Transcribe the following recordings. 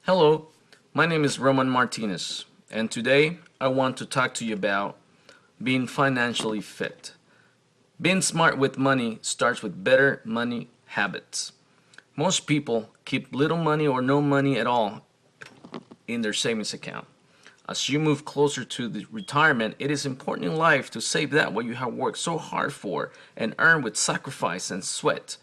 Hello, my name is Roman Martinez, and today I want to talk to you about being financially fit. Being smart with money starts with better money habits. Most people keep little money or no money at all in their savings account. As you move closer to the retirement, it is important in life to save that what you have worked so hard for and earned with sacrifice and sweat.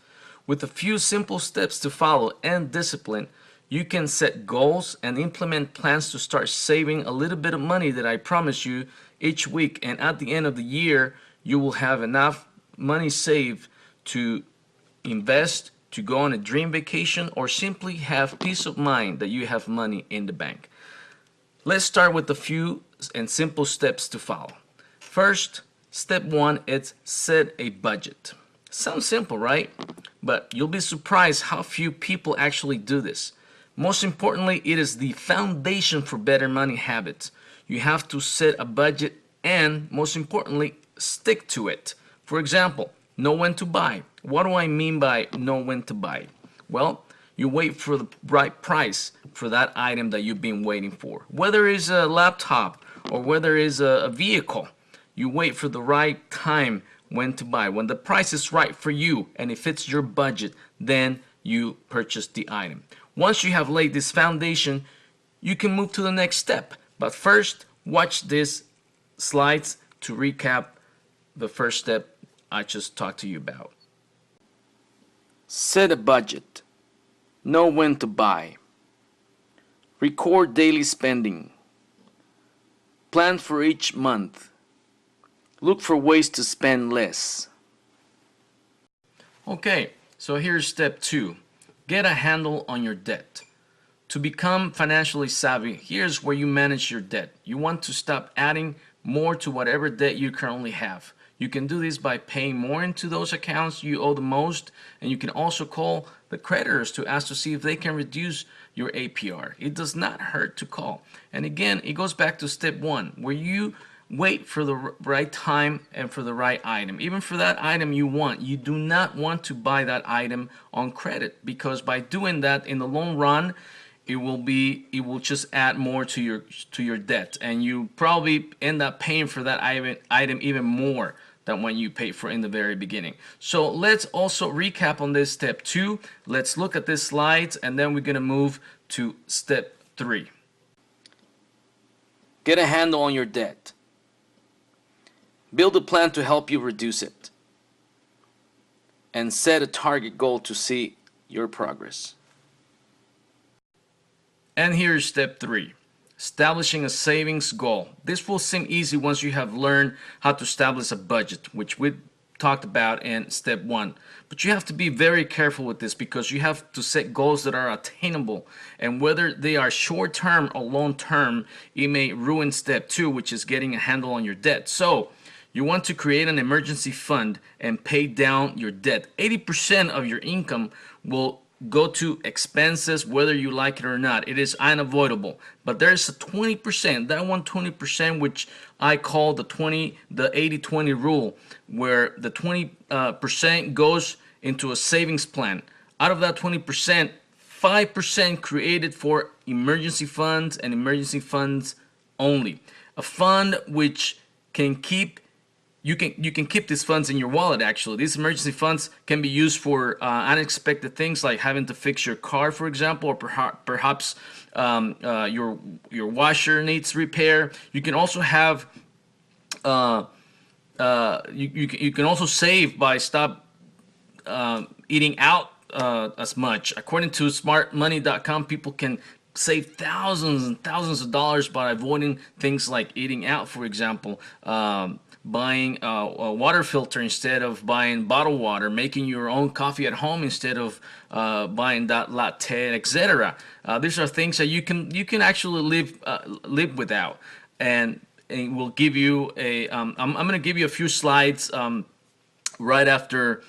With a few simple steps to follow and discipline, you can set goals and implement plans to start saving a little bit of money that I promise you each week, and at the end of the year you will have enough money saved to invest, to go on a dream vacation, or simply have peace of mind that you have money in the bank. Let's start with a few and simple steps to follow. First, step one is set a budget. Sounds simple, right? But you'll be surprised how few people actually do this. Most importantly, it is the foundation for better money habits. You have to set a budget and, most importantly, stick to it. For example, know when to buy. What do I mean by know when to buy? Well, you wait for the right price for that item that you've been waiting for. Whether it's a laptop or whether it's a vehicle, you wait for the right time when to buy. When the price is right for you and it fits your budget, then you purchase the item. Once you have laid this foundation, you can move to the next step. But first, watch these slides to recap the first step I just talked to you about. Set a budget. Know when to buy. Record daily spending. Plan for each month. Look for ways to spend less. Okay, so here's step two. Get a handle on your debt. To become financially savvy, here's where you manage your debt. You want to stop adding more to whatever debt you currently have. You can do this by paying more into those accounts you owe the most, and you can also call the creditors to ask to see if they can reduce your APR. It does not hurt to call. And again, it goes back to step one, where you wait for the right time and for the right item. Even for that item you want, you do not want to buy that item on credit, because by doing that in the long run, it will just add more to your debt, and you probably end up paying for that item even more than when you paid for in the very beginning. So let's also recap on this step two. Let's look at these slides, and then we're gonna move to step three. Get a handle on your debt. Build a plan to help you reduce it. And set a target goal to see your progress. And here's step three. Establishing a savings goal. This will seem easy once you have learned how to establish a budget, which we talked about in step one. But you have to be very careful with this, because you have to set goals that are attainable. And whether they are short-term or long-term, it may ruin step two, which is getting a handle on your debt. So you want to create an emergency fund and pay down your debt. 80% of your income will go to expenses, whether you like it or not. It is unavoidable. But there's a 20%, that 20%, which I call the 80-20 rule, where the 20% goes into a savings plan. Out of that 20%, 5% created for emergency funds, and emergency funds only. A fund which can keep you can keep these funds in your wallet. Actually, these emergency funds can be used for unexpected things, like having to fix your car, for example, or perhaps your washer needs repair. You can also have you can also save by stop eating out as much. According to smartmoney.com, people can save thousands and thousands of dollars by avoiding things like eating out, for example. Buying a water filter instead of buying bottled water, making your own coffee at home instead of buying that latte, etc. These are things that you can actually live without, and it will give you a. I'm going to give you a few slides right after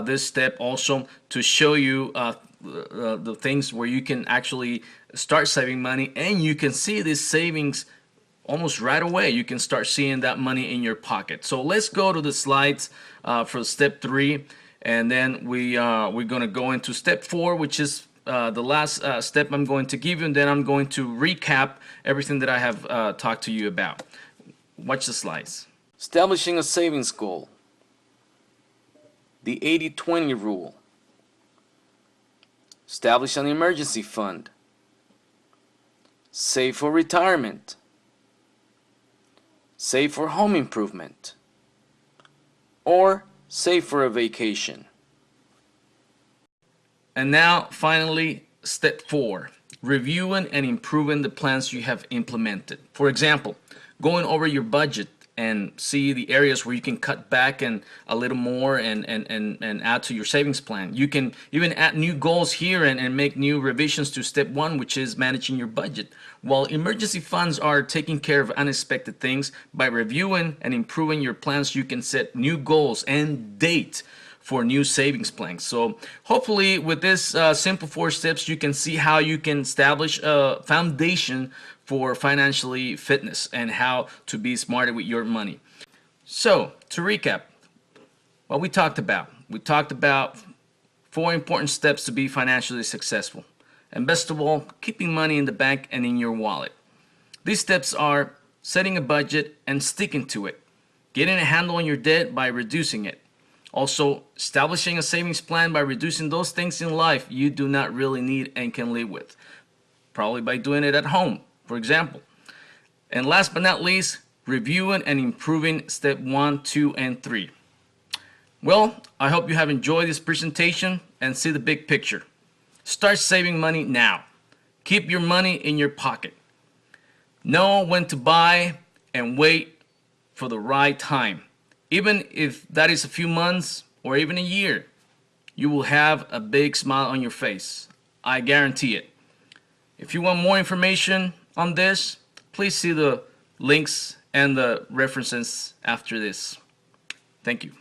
this step also to show you the things where you can actually start saving money, and you can see these savings almost right away. You can start seeing that money in your pocket. So let's go to the slides for step three, and then we're going to go into step four, which is the last step I'm going to give you, and then I'm going to recap everything that I have talked to you about. Watch the slides. Establishing a savings goal. The 80-20 rule. Establish an emergency fund. Save for retirement. Save for home improvement. Or save for a vacation. And now, finally, step 4. Reviewing and improving the plans you have implemented. For example, going over your budget and see the areas where you can cut back and a little more and add to your savings plan. You can even add new goals here and make new revisions to step 1, which is managing your budget. While emergency funds are taking care of unexpected things, by reviewing and improving your plans, you can set new goals and date for new savings plans. So hopefully with this simple 4 steps, you can see how you can establish a foundation for financially fitness and how to be smarter with your money. So to recap what we talked about 4 important steps to be financially successful. And best of all, keeping money in the bank and in your wallet. These steps are setting a budget and sticking to it, getting a handle on your debt by reducing it. Also, establishing a savings plan by reducing those things in life you do not really need and can live with, probably by doing it at home, for example. And last but not least, reviewing and improving step 1, 2, and 3. Well, I hope you have enjoyed this presentation and see the big picture. Start saving money now. Keep your money in your pocket. Know when to buy and wait for the right time. Even if that is a few months or even a year, you will have a big smile on your face. I guarantee it. If you want more information on this, please see the links and the references after this. Thank you.